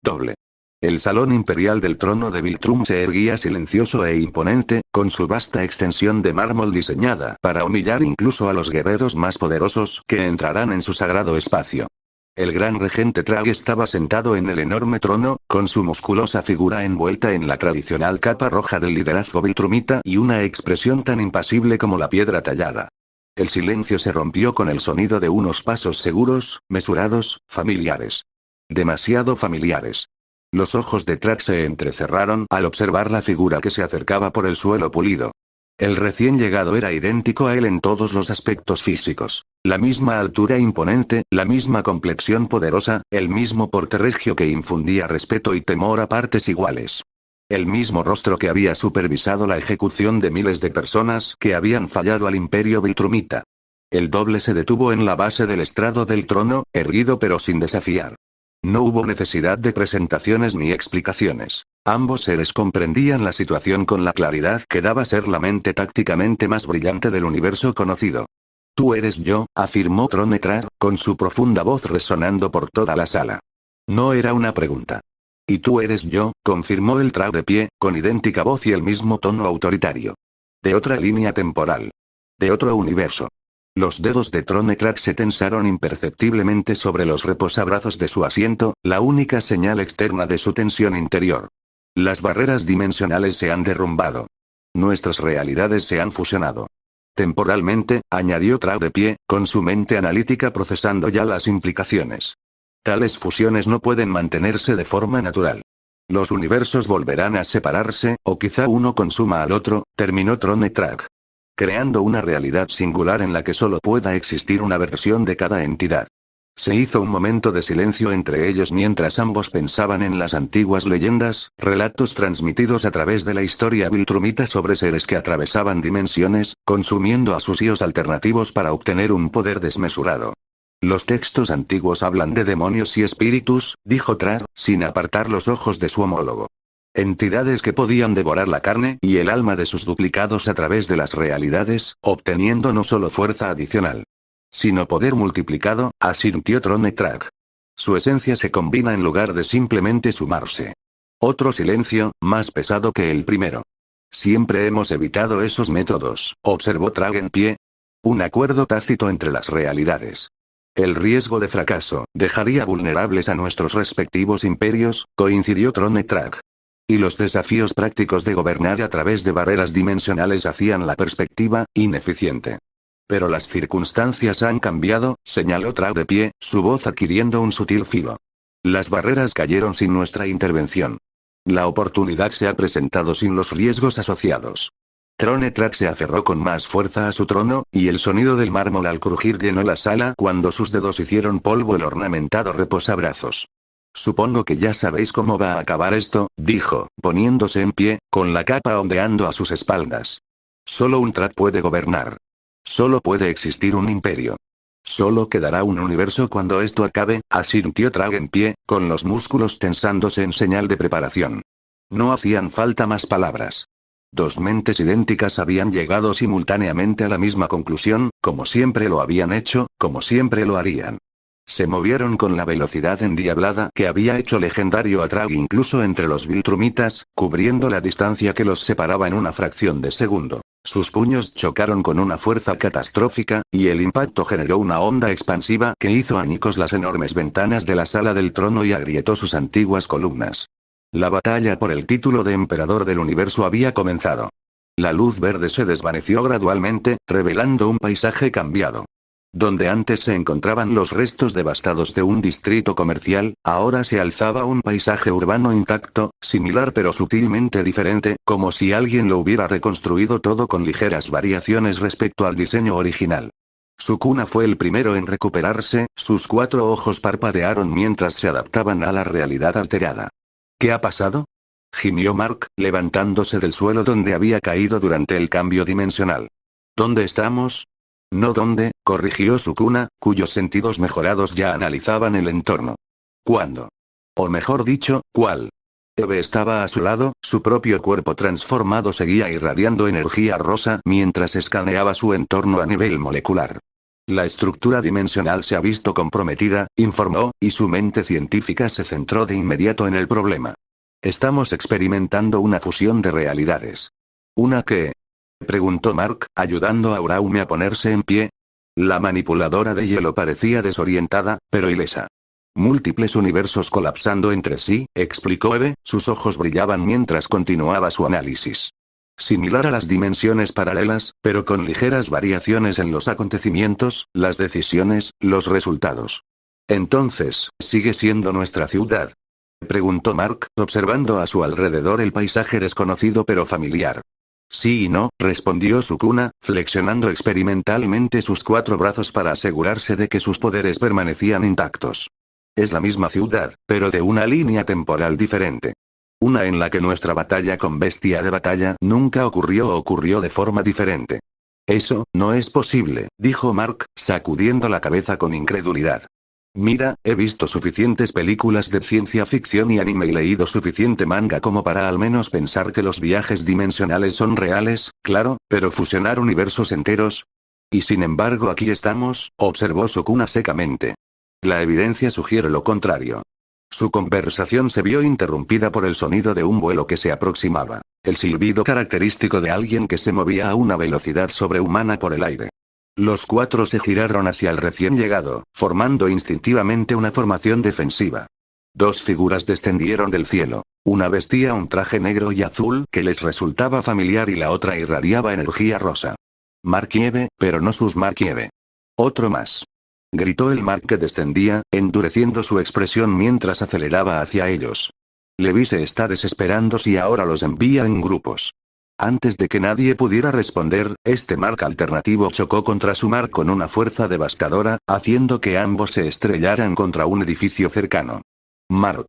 Doble. El salón imperial del trono de Viltrum se erguía silencioso e imponente, con su vasta extensión de mármol diseñada para humillar incluso a los guerreros más poderosos que entrarán en su sagrado espacio. El gran regente Trag estaba sentado en el enorme trono, con su musculosa figura envuelta en la tradicional capa roja del liderazgo viltrumita y una expresión tan impasible como la piedra tallada. El silencio se rompió con el sonido de unos pasos seguros, mesurados, familiares. Demasiado familiares. Los ojos de Trag se entrecerraron al observar la figura que se acercaba por el suelo pulido. El recién llegado era idéntico a él en todos los aspectos físicos. La misma altura imponente, la misma complexión poderosa, el mismo porte regio que infundía respeto y temor a partes iguales. El mismo rostro que había supervisado la ejecución de miles de personas que habían fallado al imperio viltrumita. El doble se detuvo en la base del estrado del trono, erguido pero sin desafiar. No hubo necesidad de presentaciones ni explicaciones. Ambos seres comprendían la situación con la claridad que daba ser la mente tácticamente más brillante del universo conocido. Tú eres yo, afirmó Trone Trag, con su profunda voz resonando por toda la sala. No era una pregunta. Y tú eres yo, confirmó el Trag de pie, con idéntica voz y el mismo tono autoritario. De otra línea temporal. De otro universo. Los dedos de Trone Trag se tensaron imperceptiblemente sobre los reposabrazos de su asiento, la única señal externa de su tensión interior. Las barreras dimensionales se han derrumbado. Nuestras realidades se han fusionado. Temporalmente, añadió Trag de pie, con su mente analítica procesando ya las implicaciones. Tales fusiones no pueden mantenerse de forma natural. Los universos volverán a separarse, o quizá uno consuma al otro, terminó Trone Trag. Creando una realidad singular en la que solo pueda existir una versión de cada entidad. Se hizo un momento de silencio entre ellos mientras ambos pensaban en las antiguas leyendas, relatos transmitidos a través de la historia viltrumita sobre seres que atravesaban dimensiones, consumiendo a sus íos alternativos para obtener un poder desmesurado. Los textos antiguos hablan de demonios y espíritus, dijo Trag, sin apartar los ojos de su homólogo. Entidades que podían devorar la carne y el alma de sus duplicados a través de las realidades, obteniendo no solo fuerza adicional, sino poder multiplicado, asintió Trone Trag. Su esencia se combina en lugar de simplemente sumarse. Otro silencio, más pesado que el primero. Siempre hemos evitado esos métodos, observó Trag en pie. Un acuerdo tácito entre las realidades. El riesgo de fracaso dejaría vulnerables a nuestros respectivos imperios, coincidió Trone Trag. Y los desafíos prácticos de gobernar a través de barreras dimensionales hacían la perspectiva ineficiente. Pero las circunstancias han cambiado, señaló Trag de pie, su voz adquiriendo un sutil filo. Las barreras cayeron sin nuestra intervención. La oportunidad se ha presentado sin los riesgos asociados. Trone Trag se aferró con más fuerza a su trono, y el sonido del mármol al crujir llenó la sala cuando sus dedos hicieron polvo el ornamentado reposabrazos. Supongo que ya sabéis cómo va a acabar esto, dijo, poniéndose en pie, con la capa ondeando a sus espaldas. Solo un Trag puede gobernar. Solo puede existir un imperio. Solo quedará un universo cuando esto acabe, asintió Trag en pie, con los músculos tensándose en señal de preparación. No hacían falta más palabras. Dos mentes idénticas habían llegado simultáneamente a la misma conclusión, como siempre lo habían hecho, como siempre lo harían. Se movieron con la velocidad endiablada que había hecho legendario a Trag incluso entre los viltrumitas, cubriendo la distancia que los separaba en una fracción de segundo. Sus puños chocaron con una fuerza catastrófica, y el impacto generó una onda expansiva que hizo añicos las enormes ventanas de la sala del trono y agrietó sus antiguas columnas. La batalla por el título de emperador del universo había comenzado. La luz verde se desvaneció gradualmente, revelando un paisaje cambiado. Donde antes se encontraban los restos devastados de un distrito comercial, ahora se alzaba un paisaje urbano intacto, similar pero sutilmente diferente, como si alguien lo hubiera reconstruido todo con ligeras variaciones respecto al diseño original. Sukuna fue el primero en recuperarse, sus 4 ojos parpadearon mientras se adaptaban a la realidad alterada. ¿Qué ha pasado?, gimió Mark, levantándose del suelo donde había caído durante el cambio dimensional. ¿Dónde estamos? No dónde, corrigió Sukuna, cuyos sentidos mejorados ya analizaban el entorno. ¿Cuándo? O mejor dicho, ¿cuál? Eve estaba a su lado, su propio cuerpo transformado seguía irradiando energía rosa mientras escaneaba su entorno a nivel molecular. La estructura dimensional se ha visto comprometida, informó, y su mente científica se centró de inmediato en el problema. Estamos experimentando una fusión de realidades. ¿Una qué? Preguntó Mark, ayudando a Uraume a ponerse en pie. La manipuladora de hielo parecía desorientada, pero ilesa. Múltiples universos colapsando entre sí, explicó Eve, sus ojos brillaban mientras continuaba su análisis. Similar a las dimensiones paralelas, pero con ligeras variaciones en los acontecimientos, las decisiones, los resultados. Entonces, ¿sigue siendo nuestra ciudad? Preguntó Mark, observando a su alrededor el paisaje desconocido pero familiar. Sí y no, respondió Sukuna, flexionando experimentalmente sus 4 brazos para asegurarse de que sus poderes permanecían intactos. Es la misma ciudad, pero de una línea temporal diferente. Una en la que nuestra batalla con bestia de batalla nunca ocurrió o ocurrió de forma diferente. Eso, no es posible, dijo Mark, sacudiendo la cabeza con incredulidad. Mira, he visto suficientes películas de ciencia ficción y anime y leído suficiente manga como para al menos pensar que los viajes dimensionales son reales, claro, pero fusionar universos enteros. Y sin embargo aquí estamos, observó Sukuna secamente. La evidencia sugiere lo contrario. Su conversación se vio interrumpida por el sonido de un vuelo que se aproximaba, el silbido característico de alguien que se movía a una velocidad sobrehumana por el aire. Los 4 se giraron hacia el recién llegado, formando instintivamente una formación defensiva. 2 figuras descendieron del cielo. Una vestía un traje negro y azul que les resultaba familiar y la otra irradiaba energía rosa. Mark y Eve, pero no sus Mark y Eve. Otro más. Gritó el Mark que descendía, endureciendo su expresión mientras aceleraba hacia ellos. Levi se está desesperando si ahora los envía en grupos. Antes de que nadie pudiera responder, este Mark alternativo chocó contra su Mark con una fuerza devastadora, haciendo que ambos se estrellaran contra un edificio cercano. Mark.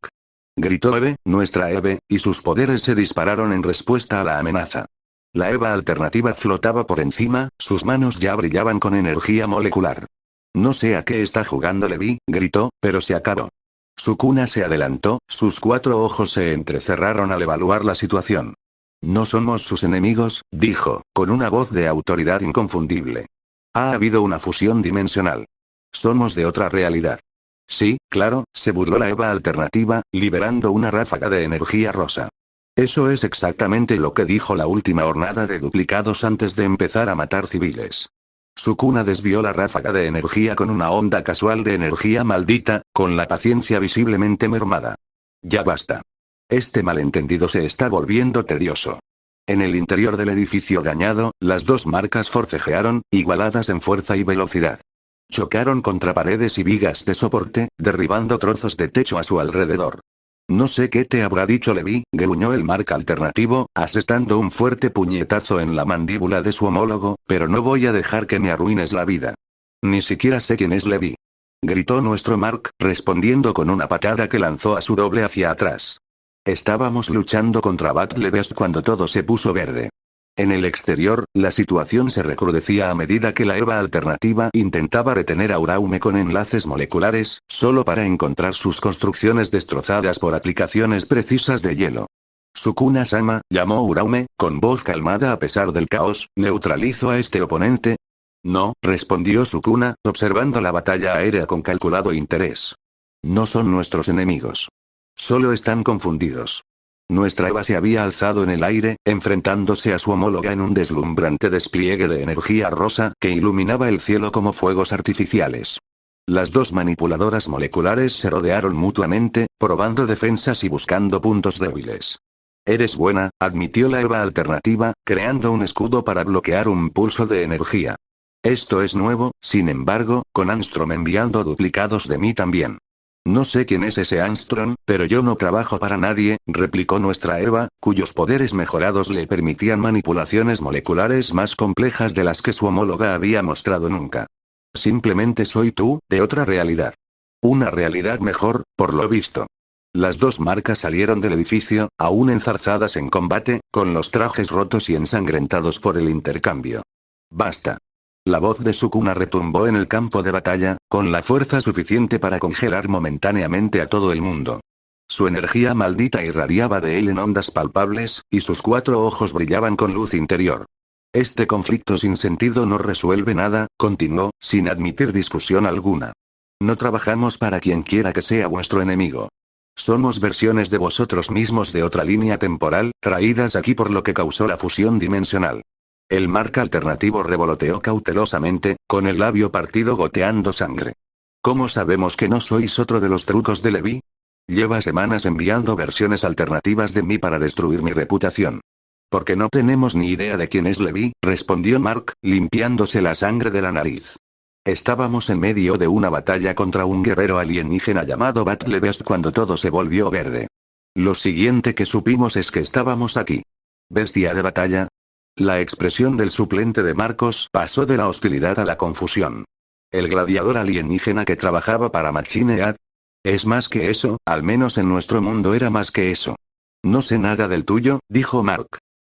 Gritó Eve, nuestra Eve, y sus poderes se dispararon en respuesta a la amenaza. La Eva alternativa flotaba por encima, sus manos ya brillaban con energía molecular. No sé a qué está jugando Levi, gritó, pero se acabó. Sukuna se adelantó, sus 4 ojos se entrecerraron al evaluar la situación. No somos sus enemigos, dijo, con una voz de autoridad inconfundible. Ha habido una fusión dimensional. Somos de otra realidad. Sí, claro, se burló la Eva alternativa, liberando una ráfaga de energía rosa. Eso es exactamente lo que dijo la última hornada de duplicados antes de empezar a matar civiles. Sukuna desvió la ráfaga de energía con una onda casual de energía maldita, con la paciencia visiblemente mermada. Ya basta. Este malentendido se está volviendo tedioso. En el interior del edificio dañado, las 2 marcas forcejearon, igualadas en fuerza y velocidad. Chocaron contra paredes y vigas de soporte, derribando trozos de techo a su alrededor. No sé qué te habrá dicho Levi, gruñó el Mark alternativo, asestando un fuerte puñetazo en la mandíbula de su homólogo, pero no voy a dejar que me arruines la vida. Ni siquiera sé quién es Levi. Gritó nuestro Mark, respondiendo con una patada que lanzó a su doble hacia atrás. Estábamos luchando contra Battlebest cuando todo se puso verde. En el exterior, la situación se recrudecía a medida que la Eva alternativa intentaba retener a Uraume con enlaces moleculares, solo para encontrar sus construcciones destrozadas por aplicaciones precisas de hielo. Sukuna-sama, llamó Uraume, con voz calmada a pesar del caos, ¿neutralizo a este oponente? No, respondió Sukuna, observando la batalla aérea con calculado interés. No son nuestros enemigos. Solo están confundidos. Nuestra Eva se había alzado en el aire, enfrentándose a su homóloga en un deslumbrante despliegue de energía rosa que iluminaba el cielo como fuegos artificiales. Las 2 manipuladoras moleculares se rodearon mutuamente, probando defensas y buscando puntos débiles. Eres buena, admitió la Eva alternativa, creando un escudo para bloquear un pulso de energía. Esto es nuevo, sin embargo, con Armstrong enviando duplicados de mí también. No sé quién es ese Armstrong, pero yo no trabajo para nadie, replicó nuestra Eva, cuyos poderes mejorados le permitían manipulaciones moleculares más complejas de las que su homóloga había mostrado nunca. Simplemente soy tú, de otra realidad. Una realidad mejor, por lo visto. Las 2 marcas salieron del edificio, aún enzarzadas en combate, con los trajes rotos y ensangrentados por el intercambio. Basta. La voz de Sukuna retumbó en el campo de batalla, con la fuerza suficiente para congelar momentáneamente a todo el mundo. Su energía maldita irradiaba de él en ondas palpables, y sus 4 ojos brillaban con luz interior. Este conflicto sin sentido no resuelve nada, continuó, sin admitir discusión alguna. No trabajamos para quien quiera que sea vuestro enemigo. Somos versiones de vosotros mismos de otra línea temporal, traídas aquí por lo que causó la fusión dimensional. El Mark alternativo revoloteó cautelosamente, con el labio partido goteando sangre. ¿Cómo sabemos que no sois otro de los trucos de Levi? Lleva semanas enviando versiones alternativas de mí para destruir mi reputación. Porque no tenemos ni idea de quién es Levi, respondió Mark, limpiándose la sangre de la nariz. Estábamos en medio de una batalla contra un guerrero alienígena llamado Battlebest cuando todo se volvió verde. Lo siguiente que supimos es que estábamos aquí. ¿Bestia de batalla? La expresión del suplente de Marcos pasó de la hostilidad a la confusión. ¿El gladiador alienígena que trabajaba para Machine Ed? Es más que eso, al menos en nuestro mundo era más que eso. No sé nada del tuyo, dijo Mark.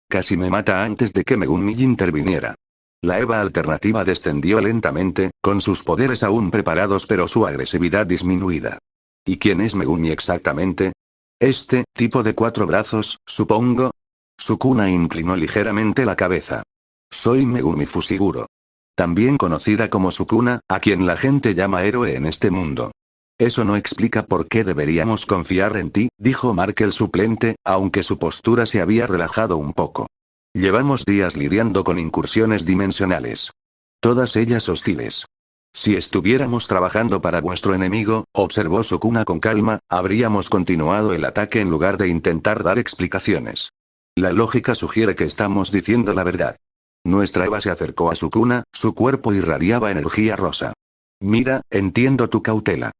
Casi me mata antes de que Megumi interviniera. La Eva alternativa descendió lentamente, con sus poderes aún preparados pero su agresividad disminuida. ¿Y quién es Megumi exactamente? Este tipo de 4 brazos, supongo. Sukuna inclinó ligeramente la cabeza. Soy Megumi Fushiguro. También conocida como Sukuna, a quien la gente llama héroe en este mundo. Eso no explica por qué deberíamos confiar en ti, dijo Mark el suplente, aunque su postura se había relajado un poco. Llevamos días lidiando con incursiones dimensionales. Todas ellas hostiles. Si estuviéramos trabajando para vuestro enemigo, observó Sukuna con calma, habríamos continuado el ataque en lugar de intentar dar explicaciones. La lógica sugiere que estamos diciendo la verdad. Nuestra Eva se acercó a Sukuna, su cuerpo irradiaba energía rosa. Mira, entiendo tu cautela.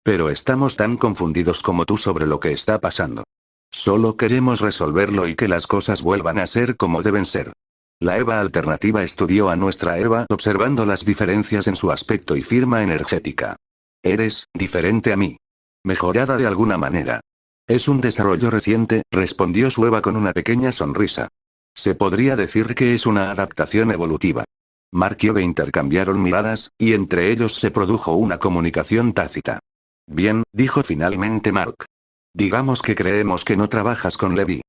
Pero estamos tan confundidos como tú sobre lo que está pasando. Solo queremos resolverlo y que las cosas vuelvan a ser como deben ser. La Eva alternativa estudió a nuestra Eva observando las diferencias en su aspecto y firma energética. Eres diferente a mí. Mejorada de alguna manera. Es un desarrollo reciente, respondió su Eva con una pequeña sonrisa. Se podría decir que es una adaptación evolutiva. Mark y Eva intercambiaron miradas, y entre ellos se produjo una comunicación tácita. Bien, dijo finalmente Mark. Digamos que creemos que no trabajas con Levi.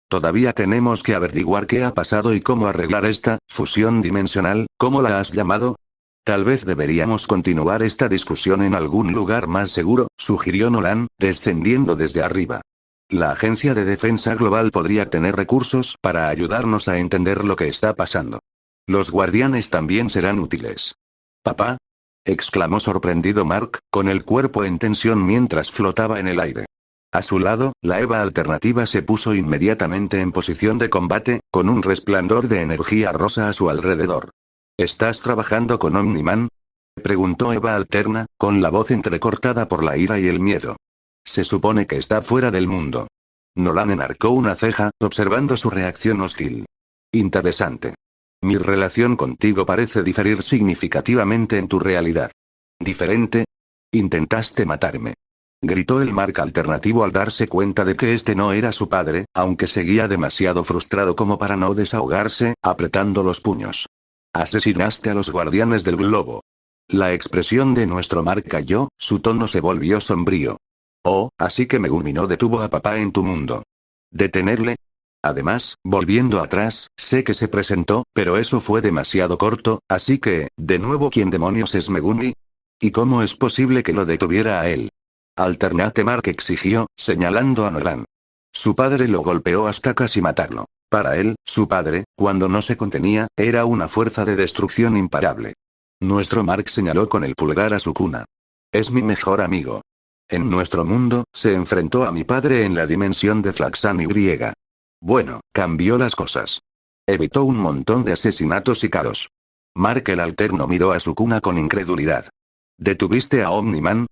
Todavía tenemos que averiguar qué ha pasado y cómo arreglar esta fusión dimensional, ¿cómo la has llamado? Tal vez deberíamos continuar esta discusión en algún lugar más seguro, sugirió Nolan, descendiendo desde arriba. La Agencia de Defensa Global podría tener recursos para ayudarnos a entender lo que está pasando. Los guardianes también serán útiles. ¿Papá? Exclamó sorprendido Mark, con el cuerpo en tensión mientras flotaba en el aire. A su lado, la Eva alternativa se puso inmediatamente en posición de combate, con un resplandor de energía rosa a su alrededor. ¿Estás trabajando con Omniman? Preguntó Eva alterna, con la voz entrecortada por la ira y el miedo. Se supone que está fuera del mundo. Nolan enarcó una ceja, observando su reacción hostil. Interesante. Mi relación contigo parece diferir significativamente en tu realidad. ¿Diferente? Intentaste matarme. Gritó el Mark alternativo al darse cuenta de que este no era su padre, aunque seguía demasiado frustrado como para no desahogarse, apretando los puños. Asesinaste a los guardianes del globo. La expresión de nuestro Mark cayó, su tono se volvió sombrío. Oh, así que Megumi no detuvo a papá en tu mundo. ¿Detenerle? Además, volviendo atrás, sé que se presentó, pero eso fue demasiado corto, así que, de nuevo, ¿quién demonios es Megumi? ¿Y cómo es posible que lo detuviera a él? Alternate Mark exigió, señalando a Nolan. Su padre lo golpeó hasta casi matarlo. Para él, su padre, cuando no se contenía, era una fuerza de destrucción imparable. Nuestro Mark señaló con el pulgar a Sukuna. Es mi mejor amigo. En nuestro mundo, se enfrentó a mi padre en la dimensión de Flaxan Y. Bueno, cambió las cosas. Evitó un montón de asesinatos y caos. Mark el alterno miró a Sukuna con incredulidad. ¿Detuviste a Omniman?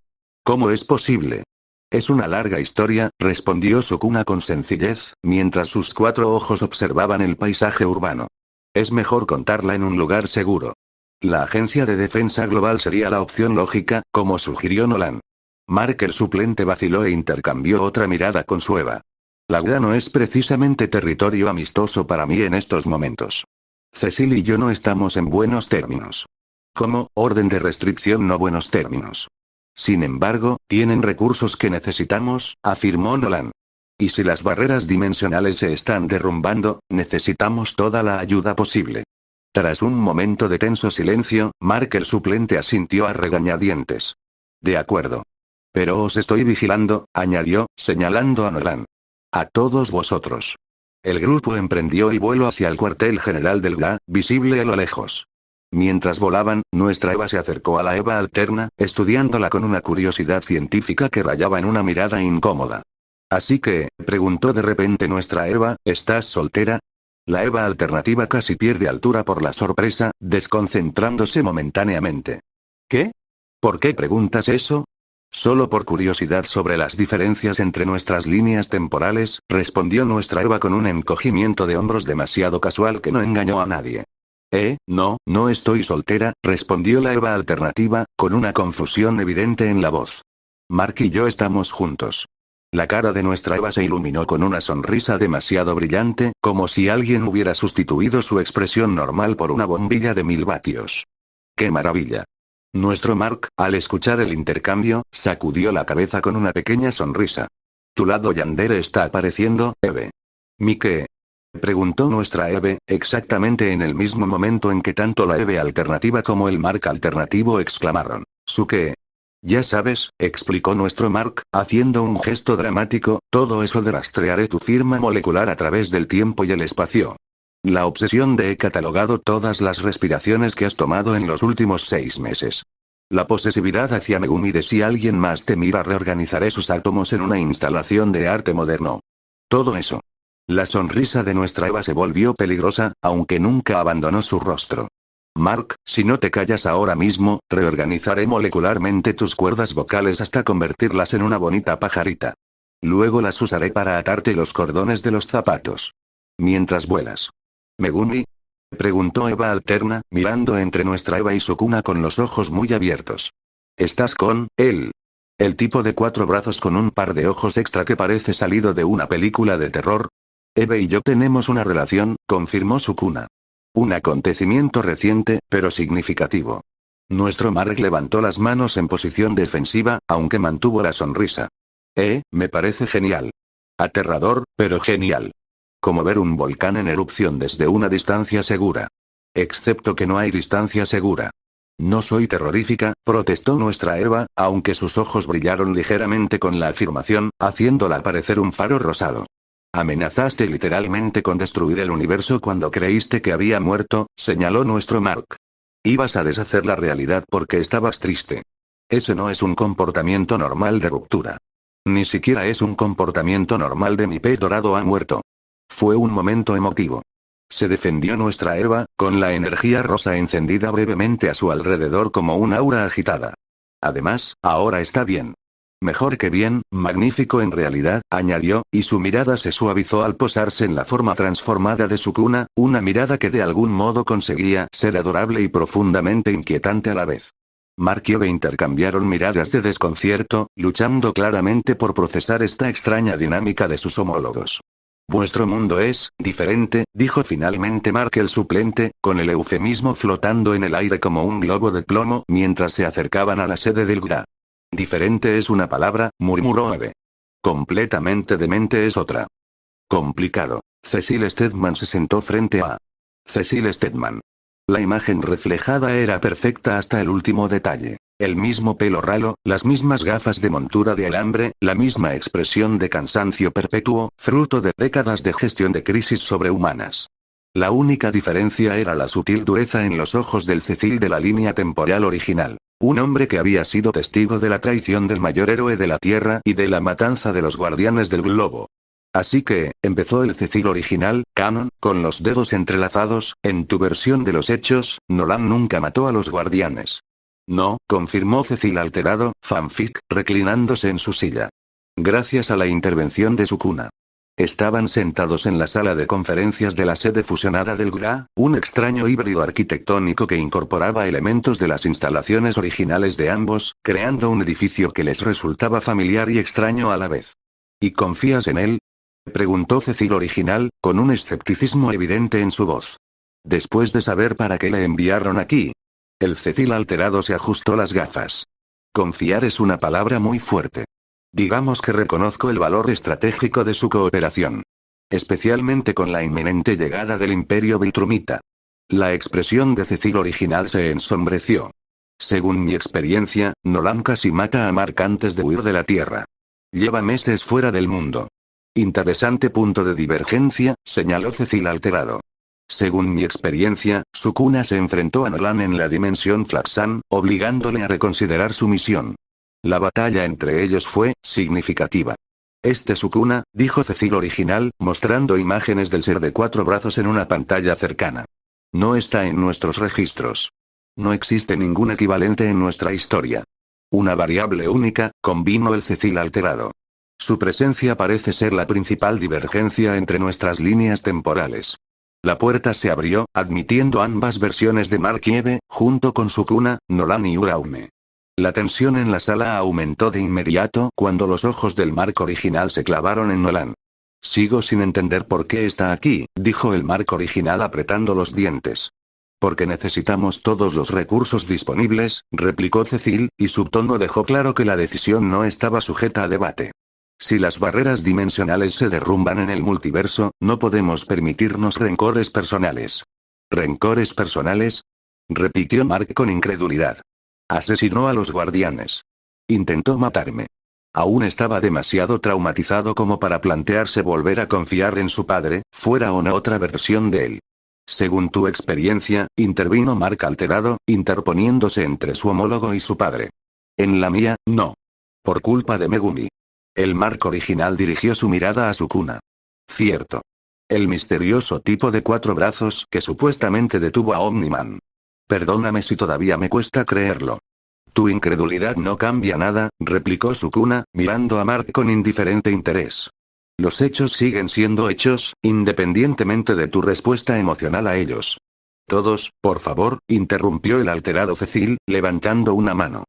¿Cómo es posible? Es una larga historia, respondió Sukuna con sencillez, mientras sus 4 ojos observaban el paisaje urbano. Es mejor contarla en un lugar seguro. La Agencia de Defensa Global sería la opción lógica, como sugirió Nolan. Mark el suplente vaciló e intercambió otra mirada con su Eva. La UDA no es precisamente territorio amistoso para mí en estos momentos. Cecil y yo no estamos en buenos términos. Como orden de restricción no buenos términos. Sin embargo, tienen recursos que necesitamos, afirmó Nolan. Y si las barreras dimensionales se están derrumbando, necesitamos toda la ayuda posible. Tras un momento de tenso silencio, Mark el suplente asintió a regañadientes. De acuerdo. Pero os estoy vigilando, añadió, señalando a Nolan. A todos vosotros. El grupo emprendió el vuelo hacia el cuartel general del GA, visible a lo lejos. Mientras volaban, nuestra Eva se acercó a la Eva alterna, estudiándola con una curiosidad científica que rayaba en una mirada incómoda. Así que, preguntó de repente nuestra Eva, ¿estás soltera? La Eva alternativa casi pierde altura por la sorpresa, desconcentrándose momentáneamente. ¿Qué? ¿Por qué preguntas eso? Solo por curiosidad sobre las diferencias entre nuestras líneas temporales, respondió nuestra Eva con un encogimiento de hombros demasiado casual que no engañó a nadie. No estoy soltera, respondió la Eva alternativa, con una confusión evidente en la voz. Mark y yo estamos juntos. La cara de nuestra Eva se iluminó con una sonrisa demasiado brillante, como si alguien hubiera sustituido su expresión normal por una bombilla de 1000 vatios. ¡Qué maravilla! Nuestro Mark, al escuchar el intercambio, sacudió la cabeza con una pequeña sonrisa. Tu lado yandere está apareciendo, Eve. ¿Mi qué? Preguntó nuestra Eve, exactamente en el mismo momento en que tanto la Eve alternativa como el Mark alternativo exclamaron. ¿Su qué? Ya sabes, explicó nuestro Mark, haciendo un gesto dramático, todo eso de rastrearé tu firma molecular a través del tiempo y el espacio. La obsesión de he catalogado todas las respiraciones que has tomado en los últimos 6 meses. La posesividad hacia Megumi de si alguien más te mira reorganizaré sus átomos en una instalación de arte moderno. Todo eso. La sonrisa de nuestra Eva se volvió peligrosa, aunque nunca abandonó su rostro. Mark, si no te callas ahora mismo, reorganizaré molecularmente tus cuerdas vocales hasta convertirlas en una bonita pajarita. Luego las usaré para atarte los cordones de los zapatos. Mientras vuelas. ¿Megumi? Preguntó Eva alterna, mirando entre nuestra Eva y Sukuna con los ojos muy abiertos. ¿Estás con él? El tipo de 4 brazos con un par de ojos extra que parece salido de una película de terror. Eve y yo tenemos una relación, confirmó Sukuna. Un acontecimiento reciente, pero significativo. Nuestro Mark levantó las manos en posición defensiva, aunque mantuvo la sonrisa. Me parece genial. Aterrador, pero genial. Como ver un volcán en erupción desde una distancia segura. Excepto que no hay distancia segura. No soy terrorífica, protestó nuestra Eva, aunque sus ojos brillaron ligeramente con la afirmación, haciéndola parecer un faro rosado. Amenazaste literalmente con destruir el universo cuando creíste que había muerto, señaló nuestro Mark. Ibas a deshacer la realidad porque estabas triste. Eso no es un comportamiento normal de ruptura. Ni siquiera es un comportamiento normal de mi pez dorado ha muerto. Fue un momento emotivo. Se defendió nuestra Eva, con la energía rosa encendida brevemente a su alrededor como un aura agitada. Además, ahora está bien. Mejor que bien, magnífico en realidad, añadió, y su mirada se suavizó al posarse en la forma transformada de Sukuna, una mirada que de algún modo conseguía ser adorable y profundamente inquietante a la vez. Mark y Eve intercambiaron miradas de desconcierto, luchando claramente por procesar esta extraña dinámica de sus homólogos. Vuestro mundo es diferente, dijo finalmente Mark el suplente, con el eufemismo flotando en el aire como un globo de plomo mientras se acercaban a la sede del GRA. Diferente es una palabra, murmuró Eve. Completamente demente es otra. Complicado. Cecil Stedman se sentó frente a Cecil Stedman. La imagen reflejada era perfecta hasta el último detalle. El mismo pelo ralo, las mismas gafas de montura de alambre, la misma expresión de cansancio perpetuo, fruto de décadas de gestión de crisis sobrehumanas. La única diferencia era la sutil dureza en los ojos del Cecil de la línea temporal original. Un hombre que había sido testigo de la traición del mayor héroe de la Tierra y de la matanza de los guardianes del globo. Así que, empezó el Cecil original, canon, con los dedos entrelazados, en tu versión de los hechos, Nolan nunca mató a los guardianes. No, confirmó Cecil alterado, fanfic, reclinándose en su silla. Gracias a la intervención de Sukuna. Estaban sentados en la sala de conferencias de la sede fusionada del GRA, un extraño híbrido arquitectónico que incorporaba elementos de las instalaciones originales de ambos, creando un edificio que les resultaba familiar y extraño a la vez. ¿Y confías en él? Preguntó Cecil original, con un escepticismo evidente en su voz. Después de saber para qué le enviaron aquí. El Cecil alterado se ajustó las gafas. Confiar es una palabra muy fuerte. Digamos que reconozco el valor estratégico de su cooperación. Especialmente con la inminente llegada del Imperio Viltrumita. La expresión de Cecil original se ensombreció. Según mi experiencia, Nolan casi mata a Mark antes de huir de la Tierra. Lleva meses fuera del mundo. Interesante punto de divergencia, señaló Cecil alterado. Según mi experiencia, Sukuna se enfrentó a Nolan en la dimensión Flaxan, obligándole a reconsiderar su misión. La batalla entre ellos fue significativa. Sukuna, dijo Cecil original, mostrando imágenes del ser de 4 brazos en una pantalla cercana. No está en nuestros registros. No existe ningún equivalente en nuestra historia. Una variable única, convino el Cecil alterado. Su presencia parece ser la principal divergencia entre nuestras líneas temporales. La puerta se abrió, admitiendo ambas versiones de Mark y Eve, junto con Sukuna, Nolan y Uraume. La tensión en la sala aumentó de inmediato cuando los ojos del Mark original se clavaron en Nolan. Sigo sin entender por qué está aquí, dijo el Mark original apretando los dientes. Porque necesitamos todos los recursos disponibles, replicó Cecil, y su tono dejó claro que la decisión no estaba sujeta a debate. Si las barreras dimensionales se derrumban en el multiverso, no podemos permitirnos rencores personales. ¿Rencores personales? Repitió Mark con incredulidad. Asesinó a los guardianes. Intentó matarme. Aún estaba demasiado traumatizado como para plantearse volver a confiar en su padre, fuera o no otra versión de él. Según tu experiencia, intervino Mark alterado, interponiéndose entre su homólogo y su padre. En la mía, no. Por culpa de Megumi. El Mark original dirigió su mirada a Sukuna. Cierto. El misterioso tipo de 4 brazos que supuestamente detuvo a Omniman. Perdóname si todavía me cuesta creerlo. Tu incredulidad no cambia nada, replicó Sukuna, mirando a Mark con indiferente interés. Los hechos siguen siendo hechos, independientemente de tu respuesta emocional a ellos. Todos, por favor, interrumpió el alterado Cecil, levantando una mano.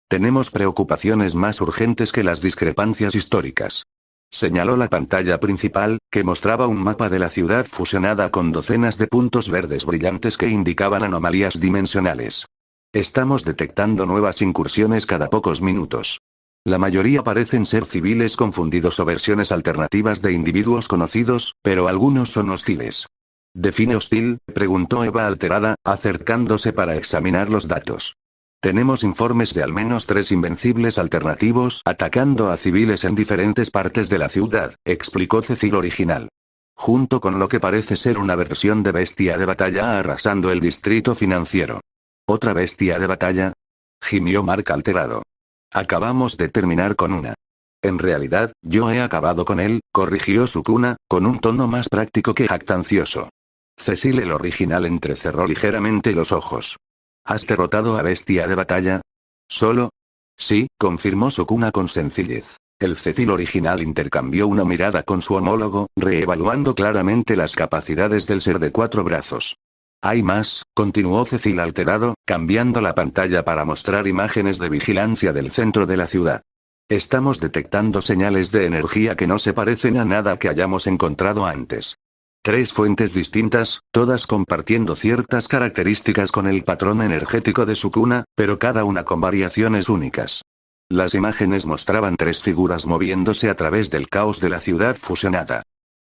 Tenemos preocupaciones más urgentes que las discrepancias históricas. Señaló la pantalla principal, que mostraba un mapa de la ciudad fusionada con docenas de puntos verdes brillantes que indicaban anomalías dimensionales. Estamos detectando nuevas incursiones cada pocos minutos. La mayoría parecen ser civiles confundidos o versiones alternativas de individuos conocidos, pero algunos son hostiles. ¿Define hostil?, preguntó Eva alterada, acercándose para examinar los datos. Tenemos informes de al menos 3 invencibles alternativos atacando a civiles en diferentes partes de la ciudad, explicó Cecil original. Junto con lo que parece ser una versión de bestia de batalla arrasando el distrito financiero. ¿Otra bestia de batalla?, gimió Mark alterado. Acabamos de terminar con una. En realidad, yo he acabado con él, corrigió Sukuna, con un tono más práctico que jactancioso. Cecil el original entrecerró ligeramente los ojos. ¿Has derrotado a bestia de batalla? ¿Solo? Sí, confirmó Sukuna con sencillez. El Cecil original intercambió una mirada con su homólogo, reevaluando claramente las capacidades del ser de 4 brazos. Hay más, continuó Cecil alterado, cambiando la pantalla para mostrar imágenes de vigilancia del centro de la ciudad. Estamos detectando señales de energía que no se parecen a nada que hayamos encontrado antes. 3 fuentes distintas, todas compartiendo ciertas características con el patrón energético de Sukuna, pero cada una con variaciones únicas. Las imágenes mostraban 3 figuras moviéndose a través del caos de la ciudad fusionada.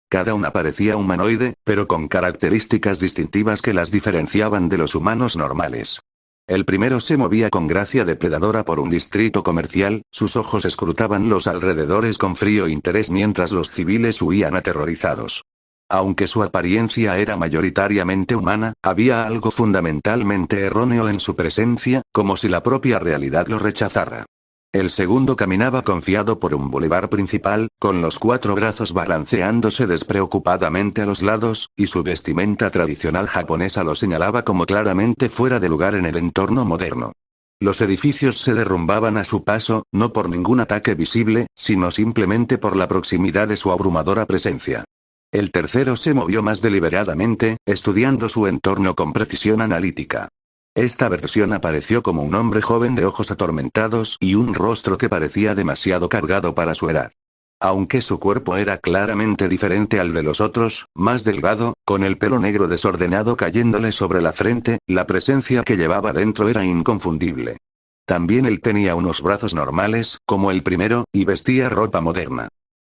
Cada una parecía humanoide, pero con características distintivas que las diferenciaban de los humanos normales. El primero se movía con gracia depredadora por un distrito comercial, sus ojos escrutaban los alrededores con frío interés mientras los civiles huían aterrorizados. Aunque su apariencia era mayoritariamente humana, había algo fundamentalmente erróneo en su presencia, como si la propia realidad lo rechazara. El segundo caminaba confiado por un bulevar principal, con los 4 brazos balanceándose despreocupadamente a los lados, y su vestimenta tradicional japonesa lo señalaba como claramente fuera de lugar en el entorno moderno. Los edificios se derrumbaban a su paso, no por ningún ataque visible, sino simplemente por la proximidad de su abrumadora presencia. El tercero se movió más deliberadamente, estudiando su entorno con precisión analítica. Esta versión apareció como un hombre joven de ojos atormentados y un rostro que parecía demasiado cargado para su edad. Aunque su cuerpo era claramente diferente al de los otros, más delgado, con el pelo negro desordenado cayéndole sobre la frente, la presencia que llevaba dentro era inconfundible. También él tenía unos brazos normales, como el primero, y vestía ropa moderna.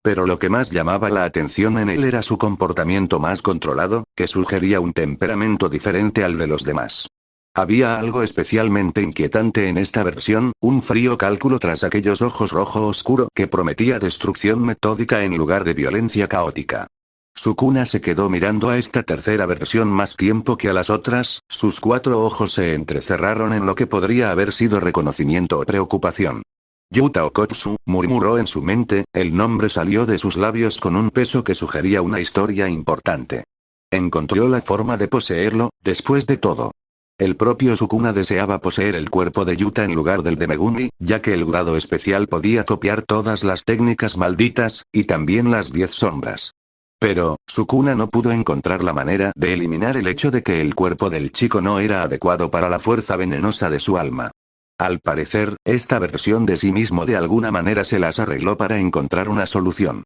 Pero lo que más llamaba la atención en él era su comportamiento más controlado, que sugería un temperamento diferente al de los demás. Había algo especialmente inquietante en esta versión, un frío cálculo tras aquellos ojos rojo oscuro que prometía destrucción metódica en lugar de violencia caótica. Sukuna se quedó mirando a esta tercera versión más tiempo que a las otras, sus 4 ojos se entrecerraron en lo que podría haber sido reconocimiento o preocupación. Yuta Okotsu, murmuró en su mente, el nombre salió de sus labios con un peso que sugería una historia importante. Encontró la forma de poseerlo, después de todo. El propio Sukuna deseaba poseer el cuerpo de Yuta en lugar del de Megumi, ya que el grado especial podía copiar todas las técnicas malditas, y también las 10 sombras. Pero, Sukuna no pudo encontrar la manera de eliminar el hecho de que el cuerpo del chico no era adecuado para la fuerza venenosa de su alma. Al parecer, esta versión de sí mismo de alguna manera se las arregló para encontrar una solución.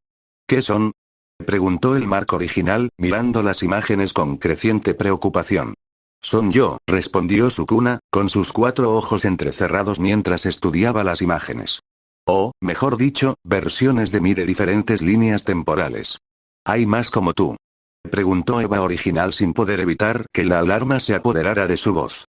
¿Qué son? Preguntó el Mark original, mirando las imágenes con creciente preocupación. Son yo, respondió Sukuna, con sus 4 ojos entrecerrados mientras estudiaba las imágenes. O, mejor dicho, versiones de mí de diferentes líneas temporales. ¿Hay más como tú? Preguntó Eva original sin poder evitar que la alarma se apoderara de su voz.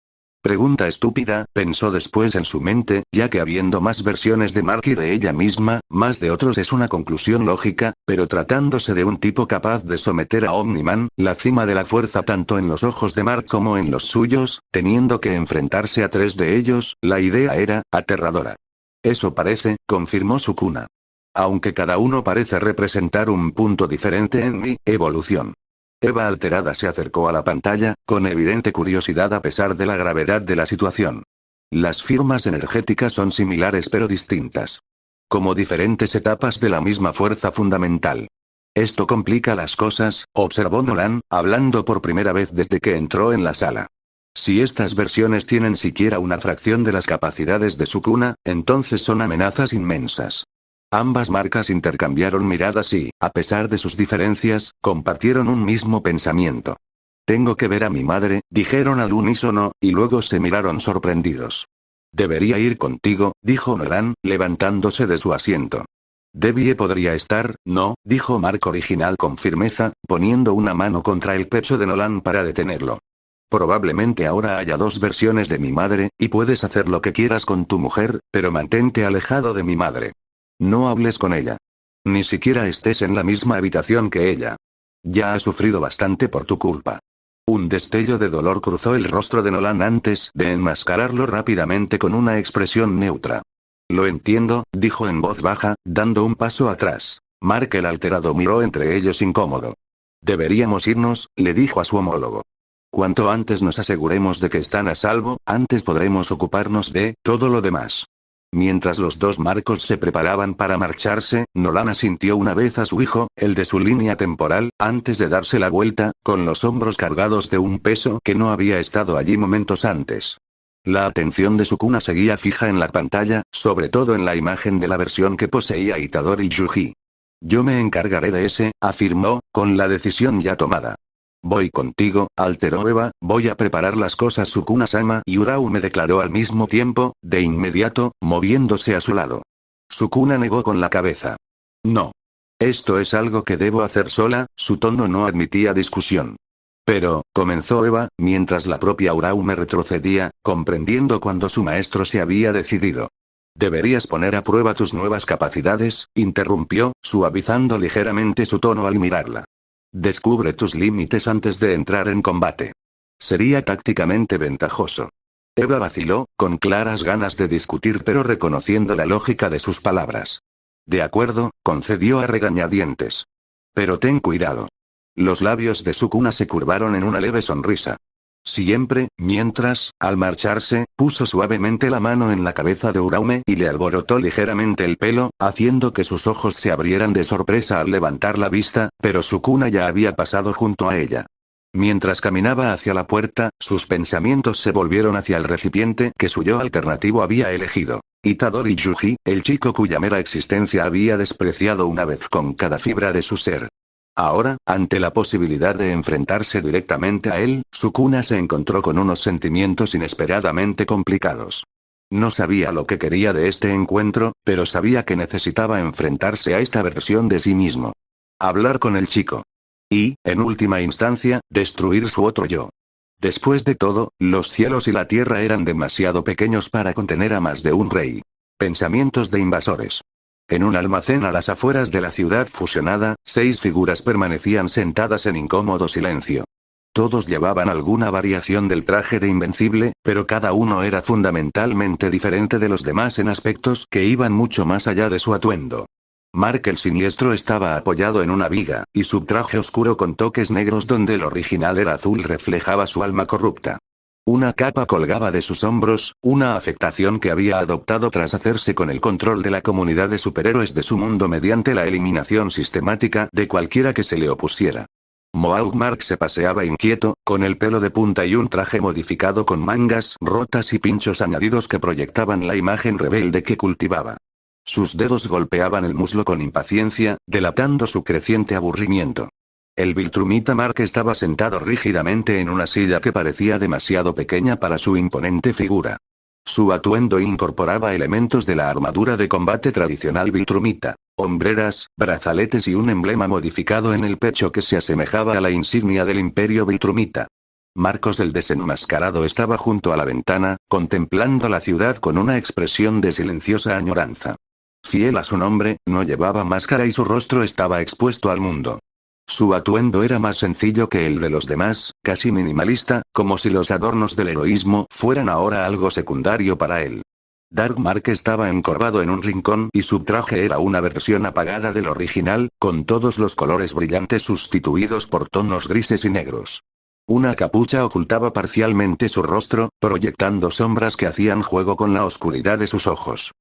Pregunta estúpida, pensó después en su mente, ya que habiendo más versiones de Mark y de ella misma, más de otros es una conclusión lógica, pero tratándose de un tipo capaz de someter a Omniman, la cima de la fuerza tanto en los ojos de Mark como en los suyos, teniendo que enfrentarse a 3 de ellos, la idea era aterradora. Eso parece, confirmó Sukuna. Aunque cada uno parece representar un punto diferente en mi evolución. Eva alterada se acercó a la pantalla, con evidente curiosidad a pesar de la gravedad de la situación. Las firmas energéticas son similares pero distintas. Como diferentes etapas de la misma fuerza fundamental. Esto complica las cosas, observó Nolan, hablando por primera vez desde que entró en la sala. Si estas versiones tienen siquiera una fracción de las capacidades de Sukuna, entonces son amenazas inmensas. Ambas marcas intercambiaron miradas y, a pesar de sus diferencias, compartieron un mismo pensamiento. Tengo que ver a mi madre, dijeron al unísono, y luego se miraron sorprendidos. Debería ir contigo, dijo Nolan, levantándose de su asiento. Debbie podría estar, ¿no? Dijo Mark original con firmeza, poniendo una mano contra el pecho de Nolan para detenerlo. Probablemente ahora haya 2 versiones de mi madre, y puedes hacer lo que quieras con tu mujer, pero mantente alejado de mi madre. No hables con ella. Ni siquiera estés en la misma habitación que ella. Ya ha sufrido bastante por tu culpa. Un destello de dolor cruzó el rostro de Nolan antes de enmascararlo rápidamente con una expresión neutra. Lo entiendo, dijo en voz baja, dando un paso atrás. Mark el alterado miró entre ellos incómodo. Deberíamos irnos, le dijo a su homólogo. Cuanto antes nos aseguremos de que están a salvo, antes podremos ocuparnos de todo lo demás. Mientras los 2 marcos se preparaban para marcharse, Nolan asintió una vez a su hijo, el de su línea temporal, antes de darse la vuelta, con los hombros cargados de un peso que no había estado allí momentos antes. La atención de Sukuna seguía fija en la pantalla, sobre todo en la imagen de la versión que poseía Itadori Yuji. Yo me encargaré de ese, afirmó, con la decisión ya tomada. Voy contigo, alteró Eva, voy a preparar las cosas Sukuna-sama y Urau me declaró al mismo tiempo, de inmediato, moviéndose a su lado. Sukuna negó con la cabeza. No. Esto es algo que debo hacer sola, su tono no admitía discusión. Pero, comenzó Eva, mientras la propia Urau me retrocedía, comprendiendo cuando su maestro se había decidido. Deberías poner a prueba tus nuevas capacidades, interrumpió, suavizando ligeramente su tono al mirarla. Descubre tus límites antes de entrar en combate. Sería tácticamente ventajoso. Eva vaciló, con claras ganas de discutir pero reconociendo la lógica de sus palabras. De acuerdo, concedió a regañadientes. Pero ten cuidado. Los labios de Sukuna se curvaron en una leve sonrisa. Siempre, mientras, al marcharse, puso suavemente la mano en la cabeza de Uraume y le alborotó ligeramente el pelo, haciendo que sus ojos se abrieran de sorpresa al levantar la vista, pero Sukuna ya había pasado junto a ella. Mientras caminaba hacia la puerta, sus pensamientos se volvieron hacia el recipiente que su yo alternativo había elegido. Itadori Yuji, el chico cuya mera existencia había despreciado una vez con cada fibra de su ser. Ahora, ante la posibilidad de enfrentarse directamente a él, Sukuna se encontró con unos sentimientos inesperadamente complicados. No sabía lo que quería de este encuentro, pero sabía que necesitaba enfrentarse a esta versión de sí mismo. Hablar con el chico. Y, en última instancia, destruir su otro yo. Después de todo, los cielos y la tierra eran demasiado pequeños para contener a más de un rey. Pensamientos de invasores. En un almacén a las afueras de la ciudad fusionada, 6 figuras permanecían sentadas en incómodo silencio. Todos llevaban alguna variación del traje de Invencible, pero cada uno era fundamentalmente diferente de los demás en aspectos que iban mucho más allá de su atuendo. Mark el Siniestro estaba apoyado en una viga, y su traje oscuro con toques negros donde el original era azul reflejaba su alma corrupta. Una capa colgaba de sus hombros, una afectación que había adoptado tras hacerse con el control de la comunidad de superhéroes de su mundo mediante la eliminación sistemática de cualquiera que se le opusiera. Mohawk Mark se paseaba inquieto, con el pelo de punta y un traje modificado con mangas rotas y pinchos añadidos que proyectaban la imagen rebelde que cultivaba. Sus dedos golpeaban el muslo con impaciencia, delatando su creciente aburrimiento. El Viltrumita Mark estaba sentado rígidamente en una silla que parecía demasiado pequeña para su imponente figura. Su atuendo incorporaba elementos de la armadura de combate tradicional Viltrumita, hombreras, brazaletes y un emblema modificado en el pecho que se asemejaba a la insignia del Imperio Viltrumita. Marcos el desenmascarado estaba junto a la ventana, contemplando la ciudad con una expresión de silenciosa añoranza. Fiel a su nombre, no llevaba máscara y su rostro estaba expuesto al mundo. Su atuendo era más sencillo que el de los demás, casi minimalista, como si los adornos del heroísmo fueran ahora algo secundario para él. Dark Mark estaba encorvado en un rincón y su traje era una versión apagada del original, con todos los colores brillantes sustituidos por tonos grises y negros. Una capucha ocultaba parcialmente su rostro, proyectando sombras que hacían juego con la oscuridad de sus ojos.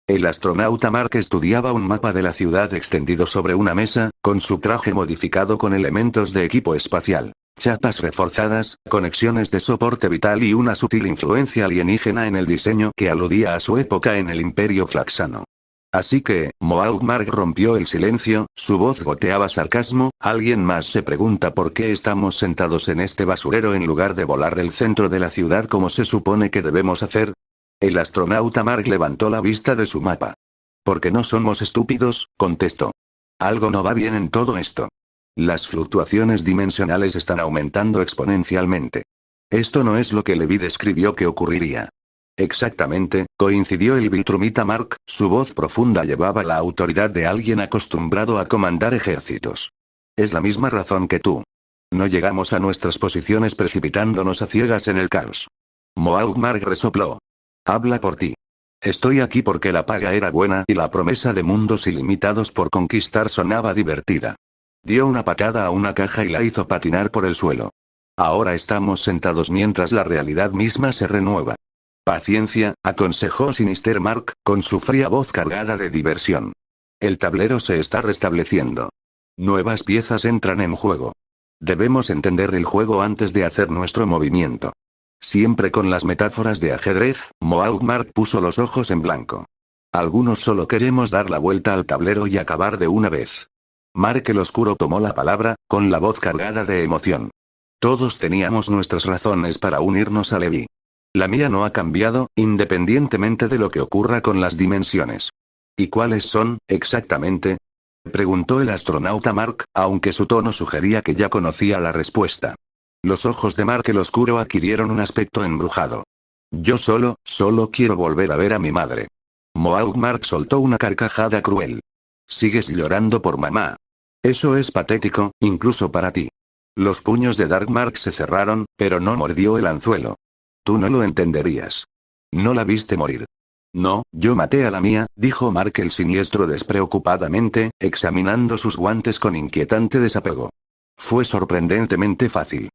El astronauta Mark estudiaba un mapa de la ciudad extendido sobre una mesa, con su traje modificado con elementos de equipo espacial, chapas reforzadas, conexiones de soporte vital y una sutil influencia alienígena en el diseño que aludía a su época en el Imperio Flaxano. Así que, Mohawk Mark rompió el silencio, su voz goteaba sarcasmo. ¿Alguien más se pregunta por qué estamos sentados en este basurero en lugar de volar el centro de la ciudad como se supone que debemos hacer? El astronauta Mark levantó la vista de su mapa. «Porque no somos estúpidos», contestó. «Algo no va bien en todo esto. Las fluctuaciones dimensionales están aumentando exponencialmente. Esto no es lo que Levi describió que ocurriría». «Exactamente», coincidió el Viltrumita Mark, su voz profunda llevaba la autoridad de alguien acostumbrado a comandar ejércitos. «Es la misma razón que tú. No llegamos a nuestras posiciones precipitándonos a ciegas en el caos». Mohawk Mark resopló. «Habla por ti. Estoy aquí porque la paga era buena y la promesa de mundos ilimitados por conquistar sonaba divertida». Dio una patada a una caja y la hizo patinar por el suelo. «Ahora estamos sentados mientras la realidad misma se renueva». «Paciencia», aconsejó Sinister Mark, con su fría voz cargada de diversión. «El tablero se está restableciendo. Nuevas piezas entran en juego. Debemos entender el juego antes de hacer nuestro movimiento». Siempre con las metáforas de ajedrez, Mohawk Mark puso los ojos en blanco. «Algunos solo queremos dar la vuelta al tablero y acabar de una vez». Mark el Oscuro tomó la palabra, con la voz cargada de emoción. «Todos teníamos nuestras razones para unirnos a Levi. La mía no ha cambiado, independientemente de lo que ocurra con las dimensiones». «¿Y cuáles son, exactamente?», preguntó el astronauta Mark, aunque su tono sugería que ya conocía la respuesta. Los ojos de Mark el Oscuro adquirieron un aspecto embrujado. «Yo solo quiero volver a ver a mi madre». Mohawk Mark soltó una carcajada cruel. «¿Sigues llorando por mamá? Eso es patético, incluso para ti». Los puños de Dark Mark se cerraron, pero no mordió el anzuelo. «Tú no lo entenderías. No la viste morir». «No, yo maté a la mía», dijo Mark el Siniestro despreocupadamente, examinando sus guantes con inquietante desapego. «Fue sorprendentemente fácil.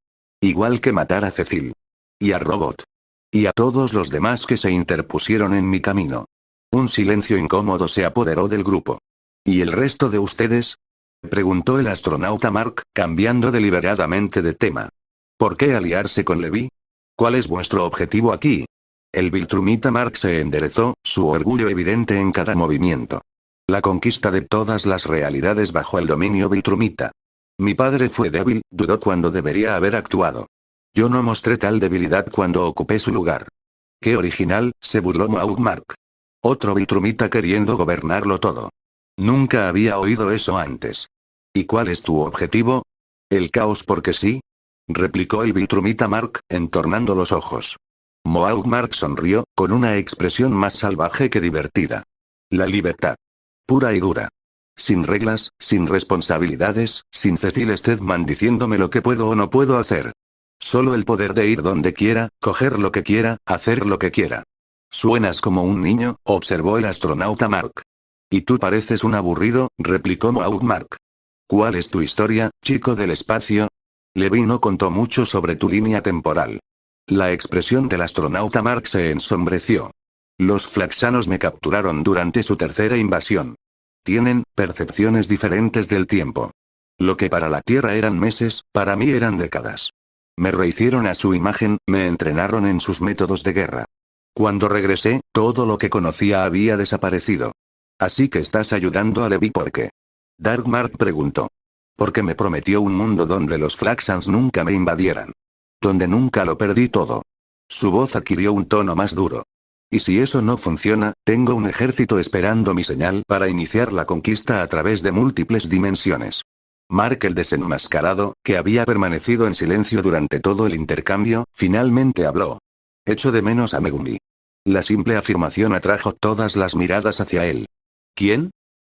Igual que matar a Cecil. Y a Robot. Y a todos los demás que se interpusieron en mi camino». Un silencio incómodo se apoderó del grupo. «¿Y el resto de ustedes?», preguntó el astronauta Mark, cambiando deliberadamente de tema. «¿Por qué aliarse con Levi? ¿Cuál es vuestro objetivo aquí?». El Viltrumita Mark se enderezó, su orgullo evidente en cada movimiento. «La conquista de todas las realidades bajo el dominio Viltrumita. Mi padre fue débil, dudó cuando debería haber actuado. Yo no mostré tal debilidad cuando ocupé su lugar. ¡Qué original!, se burló Maugmark. Otro Viltrumita queriendo gobernarlo todo. Nunca había oído eso antes. ¿Y cuál es tu objetivo? ¿El caos porque sí? Replicó el Viltrumita Mark, entornando los ojos. Maugmark sonrió, con una expresión más salvaje que divertida. La libertad. Pura y dura. Sin reglas, sin responsabilidades, sin Cecil Stedman diciéndome lo que puedo o no puedo hacer. Solo el poder de ir donde quiera, coger lo que quiera, hacer lo que quiera. Suenas como un niño, observó el astronauta Mark. Y tú pareces un aburrido, replicó Maugmark. ¿Cuál es tu historia, chico del espacio? Levi no contó mucho sobre tu línea temporal. La expresión del astronauta Mark se ensombreció. Los flaxanos me capturaron durante su tercera invasión. Tienen percepciones diferentes del tiempo. Lo que para la Tierra eran meses, para mí eran décadas. Me rehicieron a su imagen, me entrenaron en sus métodos de guerra. Cuando regresé, todo lo que conocía había desaparecido. Así que estás ayudando a Levi ¿por qué? Darkmark preguntó. Porque me prometió un mundo donde los Flaxans nunca me invadieran. Donde nunca lo perdí todo. Su voz adquirió un tono más duro. Y si eso no funciona, tengo un ejército esperando mi señal para iniciar la conquista a través de múltiples dimensiones. Mark el desenmascarado, que había permanecido en silencio durante todo el intercambio, finalmente habló. Echo de menos a Megumi. La simple afirmación atrajo todas las miradas hacia él. ¿Quién?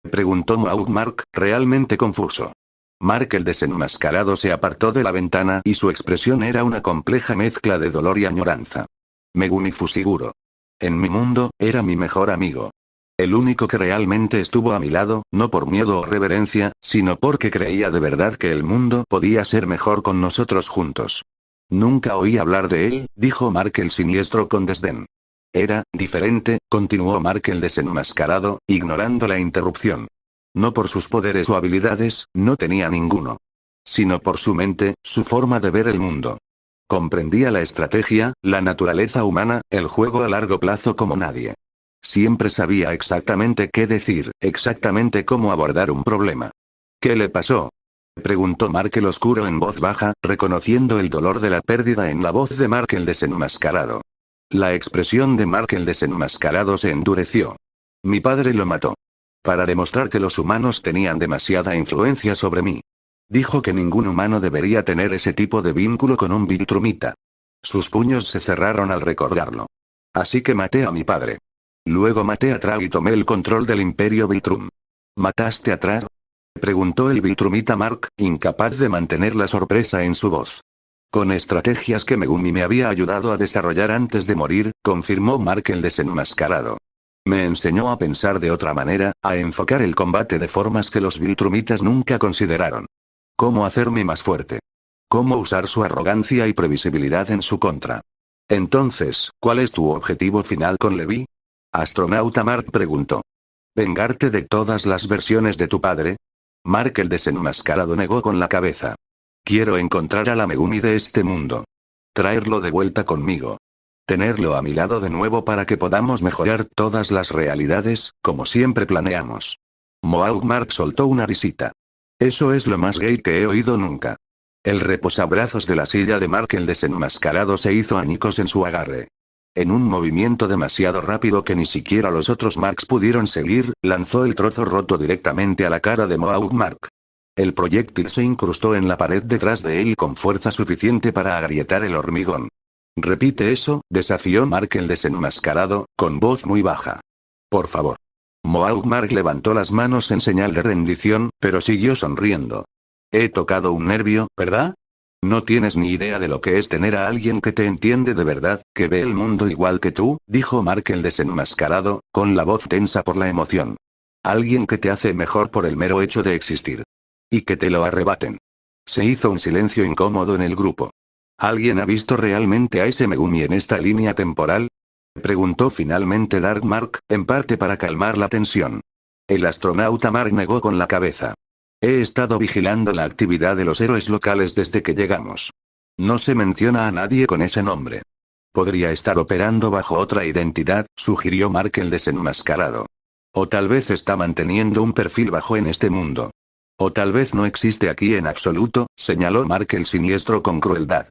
Preguntó Maugmark, realmente confuso. Mark el desenmascarado se apartó de la ventana y su expresión era una compleja mezcla de dolor y añoranza. Megumi Fushiguro. En mi mundo, era mi mejor amigo. El único que realmente estuvo a mi lado, no por miedo o reverencia, sino porque creía de verdad que el mundo podía ser mejor con nosotros juntos. Nunca oí hablar de él, dijo Mark el siniestro con desdén. Era diferente, continuó Mark el desenmascarado, ignorando la interrupción. No por sus poderes o habilidades, no tenía ninguno. Sino por su mente, su forma de ver el mundo. Comprendía la estrategia, la naturaleza humana, el juego a largo plazo como nadie. Siempre sabía exactamente qué decir, exactamente cómo abordar un problema. ¿Qué le pasó? Preguntó Mark el oscuro en voz baja, reconociendo el dolor de la pérdida en la voz de Mark el desenmascarado. La expresión de Mark el desenmascarado se endureció. Mi padre lo mató. Para demostrar que los humanos tenían demasiada influencia sobre mí. Dijo que ningún humano debería tener ese tipo de vínculo con un Viltrumita. Sus puños se cerraron al recordarlo. Así que maté a mi padre. Luego maté a Trag y tomé el control del Imperio Viltrum. ¿Mataste a Trag? Preguntó el Viltrumita Mark, incapaz de mantener la sorpresa en su voz. Con estrategias que Megumi me había ayudado a desarrollar antes de morir, confirmó Mark el desenmascarado. Me enseñó a pensar de otra manera, a enfocar el combate de formas que los Viltrumitas nunca consideraron. Cómo hacerme más fuerte. Cómo usar su arrogancia y previsibilidad en su contra. Entonces, ¿cuál es tu objetivo final con Levi? Astronauta Mark preguntó. ¿Vengarte de todas las versiones de tu padre? Mark el desenmascarado negó con la cabeza. Quiero encontrar a la Megumi de este mundo. Traerlo de vuelta conmigo. Tenerlo a mi lado de nuevo para que podamos mejorar todas las realidades, como siempre planeamos. Maugmark soltó una risita. Eso es lo más gay que he oído nunca. El reposabrazos de la silla de Mark el desenmascarado se hizo añicos en su agarre. En un movimiento demasiado rápido que ni siquiera los otros Marks pudieron seguir, lanzó el trozo roto directamente a la cara de Maugmark. El proyectil se incrustó en la pared detrás de él con fuerza suficiente para agrietar el hormigón. Repite eso, desafió Mark el desenmascarado, con voz muy baja. Por favor. Maugmark levantó las manos en señal de rendición, pero siguió sonriendo. He tocado un nervio, ¿verdad? No tienes ni idea de lo que es tener a alguien que te entiende de verdad, que ve el mundo igual que tú, dijo Mark el desenmascarado, con la voz tensa por la emoción. Alguien que te hace mejor por el mero hecho de existir. Y que te lo arrebaten. Se hizo un silencio incómodo en el grupo. ¿Alguien ha visto realmente a ese Megumi en esta línea temporal? Preguntó finalmente Darkmark, en parte para calmar la tensión. El astronauta Mark negó con la cabeza. He estado vigilando la actividad de los héroes locales desde que llegamos. No se menciona a nadie con ese nombre. Podría estar operando bajo otra identidad, sugirió Mark el desenmascarado. O tal vez está manteniendo un perfil bajo en este mundo. O tal vez no existe aquí en absoluto, señaló Mark el siniestro con crueldad.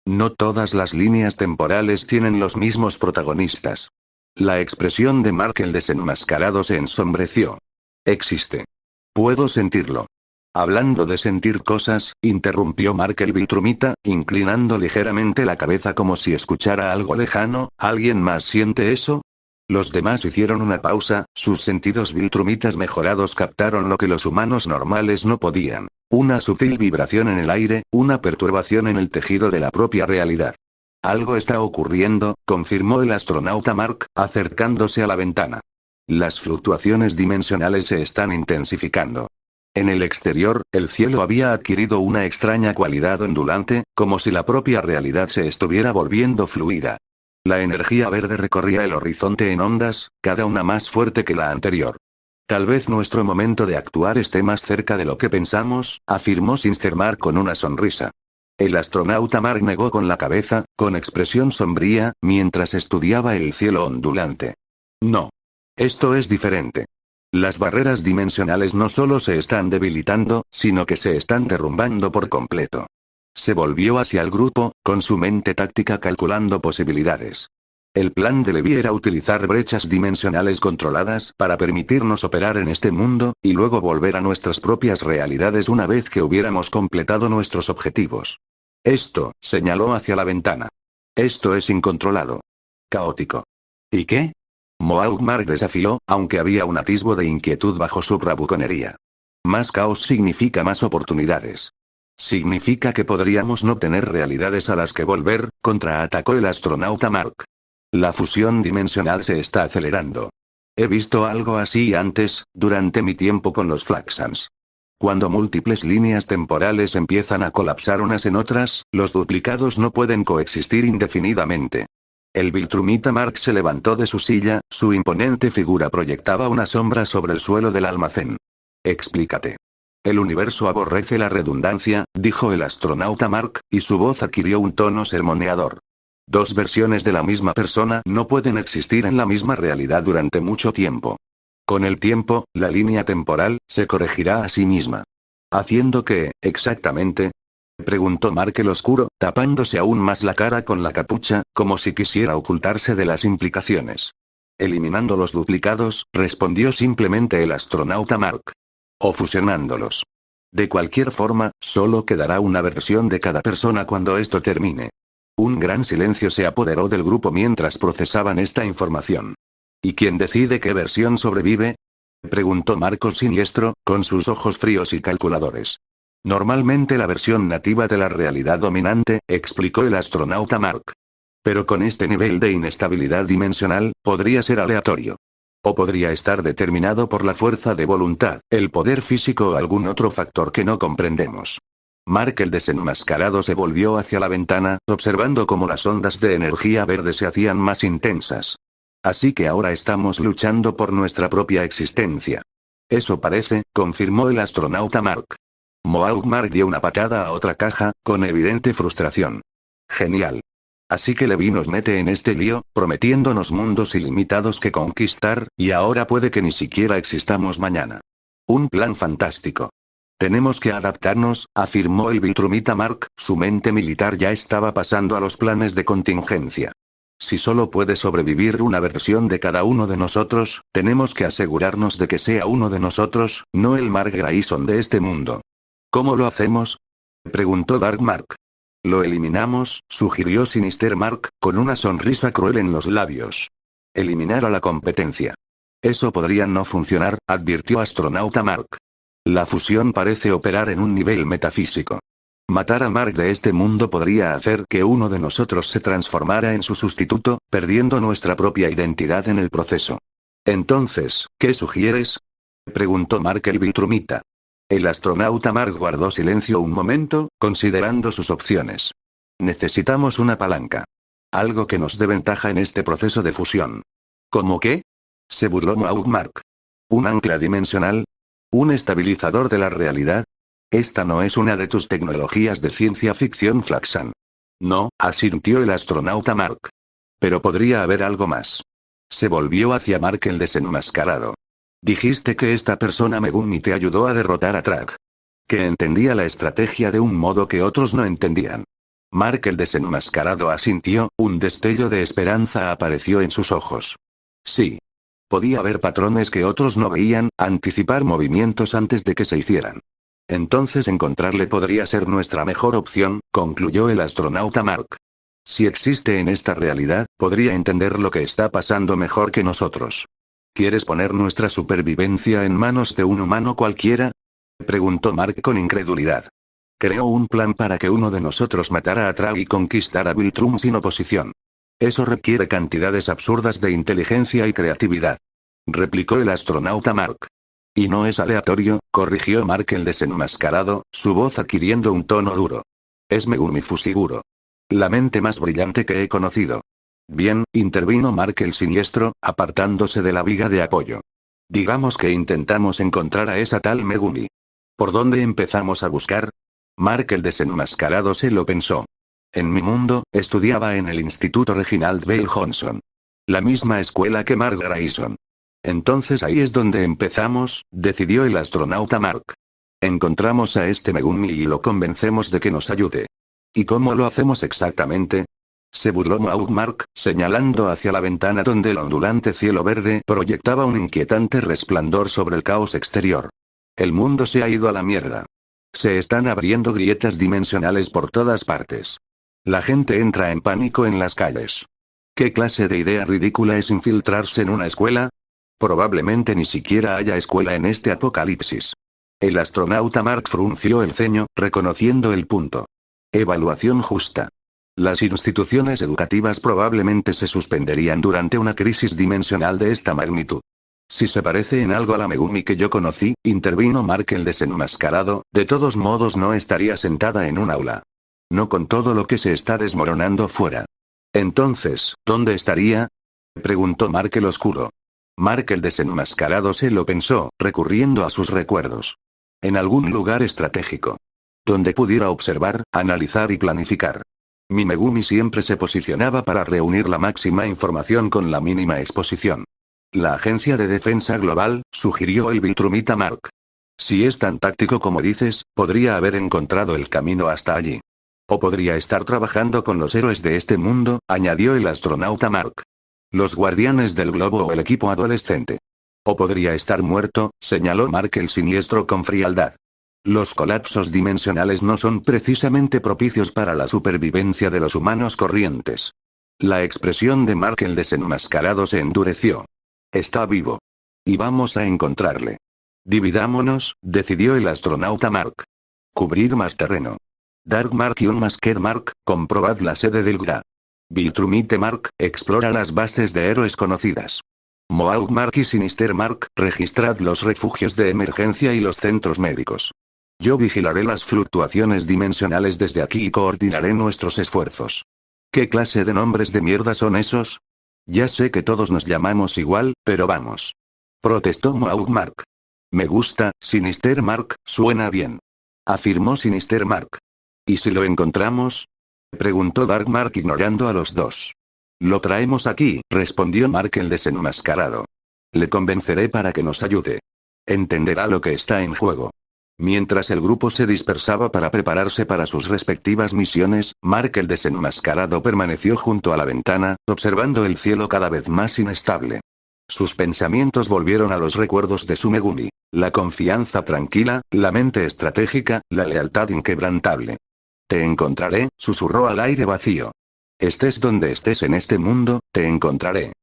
No todas las líneas temporales tienen los mismos protagonistas. La expresión de Mark el desenmascarado se ensombreció. Existe. Puedo sentirlo. Hablando de sentir cosas, interrumpió Mark el Viltrumita, inclinando ligeramente la cabeza como si escuchara algo lejano. ¿Alguien más siente eso? Los demás hicieron una pausa, sus sentidos viltrumitas mejorados captaron lo que los humanos normales no podían. Una sutil vibración en el aire, una perturbación en el tejido de la propia realidad. Algo está ocurriendo, confirmó el astronauta Mark, acercándose a la ventana. Las fluctuaciones dimensionales se están intensificando. En el exterior, el cielo había adquirido una extraña cualidad ondulante, como si la propia realidad se estuviera volviendo fluida. La energía verde recorría el horizonte en ondas, cada una más fuerte que la anterior. Tal vez nuestro momento de actuar esté más cerca de lo que pensamos, afirmó Sinstermar con una sonrisa. El astronauta Mark negó con la cabeza, con expresión sombría, mientras estudiaba el cielo ondulante. No. Esto es diferente. Las barreras dimensionales no solo se están debilitando, sino que se están derrumbando por completo. Se volvió hacia el grupo, con su mente táctica calculando posibilidades. El plan de Levi era utilizar brechas dimensionales controladas para permitirnos operar en este mundo, y luego volver a nuestras propias realidades una vez que hubiéramos completado nuestros objetivos. Esto, señaló hacia la ventana. Esto es incontrolado. Caótico. ¿Y qué? Mohawk Mark desafió, aunque había un atisbo de inquietud bajo su bravuconería. Más caos significa más oportunidades. Significa que podríamos no tener realidades a las que volver, contraatacó el astronauta Mark. La fusión dimensional se está acelerando. He visto algo así antes, durante mi tiempo con los Flaxans. Cuando múltiples líneas temporales empiezan a colapsar unas en otras, los duplicados no pueden coexistir indefinidamente. El Viltrumita Mark se levantó de su silla, su imponente figura proyectaba una sombra sobre el suelo del almacén. Explícate. El universo aborrece la redundancia, dijo el astronauta Mark, y su voz adquirió un tono sermoneador. Dos versiones de la misma persona no pueden existir en la misma realidad durante mucho tiempo. Con el tiempo, la línea temporal se corregirá a sí misma. ¿Haciendo qué, exactamente? Preguntó Mark el Oscuro, tapándose aún más la cara con la capucha, como si quisiera ocultarse de las implicaciones. Eliminando los duplicados, respondió simplemente el astronauta Mark. O fusionándolos. De cualquier forma, solo quedará una versión de cada persona cuando esto termine. Un gran silencio se apoderó del grupo mientras procesaban esta información. ¿Y quién decide qué versión sobrevive? Preguntó Marco Siniestro, con sus ojos fríos y calculadores. Normalmente la versión nativa de la realidad dominante, explicó el astronauta Mark. Pero con este nivel de inestabilidad dimensional, podría ser aleatorio. O podría estar determinado por la fuerza de voluntad, el poder físico o algún otro factor que no comprendemos. Mark el desenmascarado se volvió hacia la ventana, observando cómo las ondas de energía verde se hacían más intensas. Así que ahora estamos luchando por nuestra propia existencia. Eso parece, confirmó el astronauta Mark. Mohawk Mark dio una patada a otra caja, con evidente frustración. Genial. Así que Levi nos mete en este lío, prometiéndonos mundos ilimitados que conquistar, y ahora puede que ni siquiera existamos mañana. Un plan fantástico. Tenemos que adaptarnos, afirmó el Viltrumita Mark, su mente militar ya estaba pasando a los planes de contingencia. Si solo puede sobrevivir una versión de cada uno de nosotros, tenemos que asegurarnos de que sea uno de nosotros, no el Mark Grayson de este mundo. ¿Cómo lo hacemos? Preguntó Dark Mark. Lo eliminamos, sugirió Sinister Mark, con una sonrisa cruel en los labios. Eliminar a la competencia. Eso podría no funcionar, advirtió astronauta Mark. La fusión parece operar en un nivel metafísico. Matar a Mark de este mundo podría hacer que uno de nosotros se transformara en su sustituto, perdiendo nuestra propia identidad en el proceso. Entonces, ¿qué sugieres? Preguntó Mark el Viltrumita. El astronauta Mark guardó silencio un momento, considerando sus opciones. Necesitamos una palanca. Algo que nos dé ventaja en este proceso de fusión. ¿Cómo qué? Se burló Mohawk Mark. ¿Un ancla dimensional? ¿Un estabilizador de la realidad? Esta no es una de tus tecnologías de ciencia ficción, Flaxan. No, asintió el astronauta Mark. Pero podría haber algo más. Se volvió hacia Mark el desenmascarado. Dijiste que esta persona Megumi te ayudó a derrotar a Track. Que entendía la estrategia de un modo que otros no entendían. Mark el desenmascarado asintió, un destello de esperanza apareció en sus ojos. Sí. Podía ver patrones que otros no veían, anticipar movimientos antes de que se hicieran. Entonces encontrarle podría ser nuestra mejor opción, concluyó el astronauta Mark. Si existe en esta realidad, podría entender lo que está pasando mejor que nosotros. ¿Quieres poner nuestra supervivencia en manos de un humano cualquiera? Preguntó Mark con incredulidad. Creó un plan para que uno de nosotros matara a Trag y conquistara Viltrum sin oposición. Eso requiere cantidades absurdas de inteligencia y creatividad. Replicó el astronauta Mark. Y no es aleatorio, corrigió Mark el desenmascarado, su voz adquiriendo un tono duro. Es Megumi Fushiguro. La mente más brillante que he conocido. Bien, intervino Mark el siniestro, apartándose de la viga de apoyo. Digamos que intentamos encontrar a esa tal Megumi. ¿Por dónde empezamos a buscar? Mark el desenmascarado se lo pensó. En mi mundo, estudiaba en el Instituto Reginald Bell Johnson. La misma escuela que Mark Grayson. Entonces ahí es donde empezamos, decidió el astronauta Mark. Encontramos a este Megumi y lo convencemos de que nos ayude. ¿Y cómo lo hacemos exactamente? Se burló Maug Mark, señalando hacia la ventana donde el ondulante cielo verde proyectaba un inquietante resplandor sobre el caos exterior. El mundo se ha ido a la mierda. Se están abriendo grietas dimensionales por todas partes. La gente entra en pánico en las calles. ¿Qué clase de idea ridícula es infiltrarse en una escuela? Probablemente ni siquiera haya escuela en este apocalipsis. El astronauta Mark frunció el ceño, reconociendo el punto. Evaluación justa. Las instituciones educativas probablemente se suspenderían durante una crisis dimensional de esta magnitud. Si se parece en algo a la Megumi que yo conocí, intervino Mark el desenmascarado, de todos modos no estaría sentada en un aula. No con todo lo que se está desmoronando fuera. Entonces, ¿dónde estaría? Preguntó Mark el oscuro. Mark el desenmascarado se lo pensó, recurriendo a sus recuerdos. En algún lugar estratégico. Donde pudiera observar, analizar y planificar. Mi Megumi siempre se posicionaba para reunir la máxima información con la mínima exposición. La Agencia de Defensa Global, sugirió el Viltrumita Mark. Si es tan táctico como dices, podría haber encontrado el camino hasta allí. O podría estar trabajando con los héroes de este mundo, añadió el astronauta Mark. Los guardianes del globo o el equipo adolescente. O podría estar muerto, señaló Mark el siniestro con frialdad. Los colapsos dimensionales no son precisamente propicios para la supervivencia de los humanos corrientes. La expresión de Mark el desenmascarado se endureció. Está vivo. Y vamos a encontrarle. Dividámonos, decidió el astronauta Mark. Cubrir más terreno. Dark Mark y un Masker Mark, comprobad la sede del GRA. Viltrumite Mark, explora las bases de héroes conocidas. Mohawk Mark y Sinister Mark, registrad los refugios de emergencia y los centros médicos. Yo vigilaré las fluctuaciones dimensionales desde aquí y coordinaré nuestros esfuerzos. ¿Qué clase de nombres de mierda son esos? Ya sé que todos nos llamamos igual, pero vamos. Protestó Mohawk Mark. Me gusta, Sinister Mark, suena bien. Afirmó Sinister Mark. ¿Y si lo encontramos? Preguntó Dark Mark ignorando a los dos. Lo traemos aquí, respondió Mark el desenmascarado. Le convenceré para que nos ayude. Entenderá lo que está en juego. Mientras el grupo se dispersaba para prepararse para sus respectivas misiones, Mark el desenmascarado permaneció junto a la ventana, observando el cielo cada vez más inestable. Sus pensamientos volvieron a los recuerdos de su Megumi. La confianza tranquila, la mente estratégica, la lealtad inquebrantable. Te encontraré, susurró al aire vacío. Estés donde estés en este mundo, te encontraré.